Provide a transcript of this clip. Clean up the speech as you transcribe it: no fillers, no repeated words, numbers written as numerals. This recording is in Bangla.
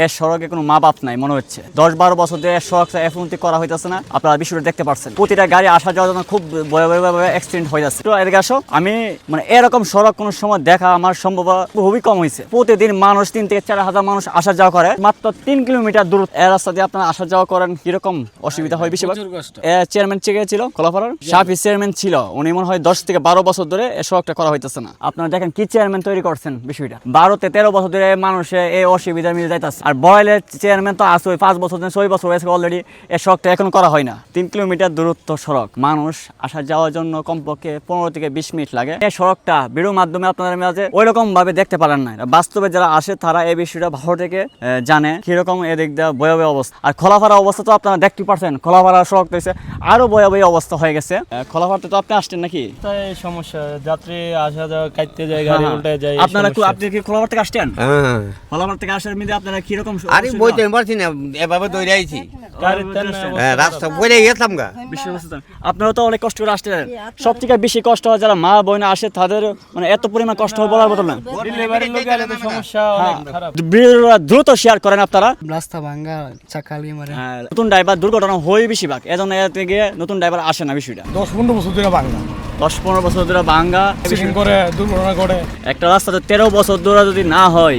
এর সড়কে কোনো মা বাপ নাই মনে হচ্ছে। 10-12 বছর ধরে সড়ক উন্নতি করা হইতেছে না। আপনারা বিষয়টা দেখতে পাচ্ছেন, প্রতিটা গাড়ি আসা যাওয়ার জন্য খুব ভয়াবহ অ্যাক্সিডেন্ট হয়ে যাচ্ছে। তো এদিকে আসো, আমি মানে এরকম সড়ক কোনো সময় দেখা আমার সম্ভব খুবই কম হয়েছে। প্রতিদিন মানুষ 3 থেকে 4 হাজার মানুষ আসা যাওয়া করে, মাত্র 3 কিলোমিটার দূর এই রাস্তা দিয়ে আপনারা আসা যাওয়া করেন, কিরকম অসুবিধা হয় বেশিরভাগ। চেয়ারম্যান চেকে ছিল খোলাপাড়ার, সাফি চেয়ারম্যান ছিল, উনি মনে হয় 10 থেকে 12 বছর ধরে এই সড়কটা করা হইতেছে না। আপনারা দেখেন কি চেয়ারম্যান তৈরি করছেন বিষয়টা। 12-13 বছর ধরে মানুষের এই অসুবিধার মিলে যাইতেছে। আর বয়েলের চেয়ারম্যান তো আছে 5 বছর 6 বছর হয়েছে অলরেডি, এই সড়কটা এখন করা হয় না। 3 কিলোমিটার দূরত্ব সড়ক, মানুষ আসা যাওয়ার জন্য কমপক্ষে 15 থেকে 20 মিনিট লাগে। এই সড়কটা ভিডিওর মাধ্যমে আপনাদের মাঝে ওইরকম ভাবে দেখতে পারেন না। বাস্তবে যারা আসে তারা এই বিষয়টা ভালো থেকে জানে কিরকম এদিক দিয়ে ভয়াবহ অবস্থা। আর খোলাপাড়া অবস্থা তো আপনারা দেখতে পাচ্ছেন, খোলাপাড়া সড়ক হয়েছে আরো ভয়াবহ অবস্থা হয়ে গেছে। খোলাপাড়াতে তো আপনি আসছেন নাকি? তাই সমস্যা, যাত্রী আসা যাওয়া কাটতে যায়, গাড়ি উল্টে যায়। আপনারা আপনি কি খোলাপাড়া থেকে আসছেন? খোলাপাড়া থেকে আসার মধ্যে আপনারা কিরকম? আরে বইতে পারছি না, এভাবে দৌড়ে আইছি, রাস্তা বইরে গেছিলাম গা। আপনারা তো অনেক কষ্ট করে আসছেন। সবথেকে বেশি কষ্ট হয় যারা মা বোন আসে, তাদের মানে এত পরিমাণ কষ্ট হয় বলার মতো না। ডেলিভারির লোক গেলে তো সমস্যা অনেক খারাপ। ভিডিওটা দ্রুত শেয়ার করেন আপনারা। রাস্তা ভাঙ্গা, চাকালি মারে। নতুন ড্রাইভার দুর্ঘটনা হয় বেশিরভাগ, এজন্য এর থেকে নতুন ড্রাইভার আসে না। বিষয়টা 10-15 বছর ধরে বাংলা 10-15 বছর ধরে ভাঙ্গা করে দুর্ঘটনা করে। একটা রাস্তাতে 13 বছর ধরে যদি না হয়,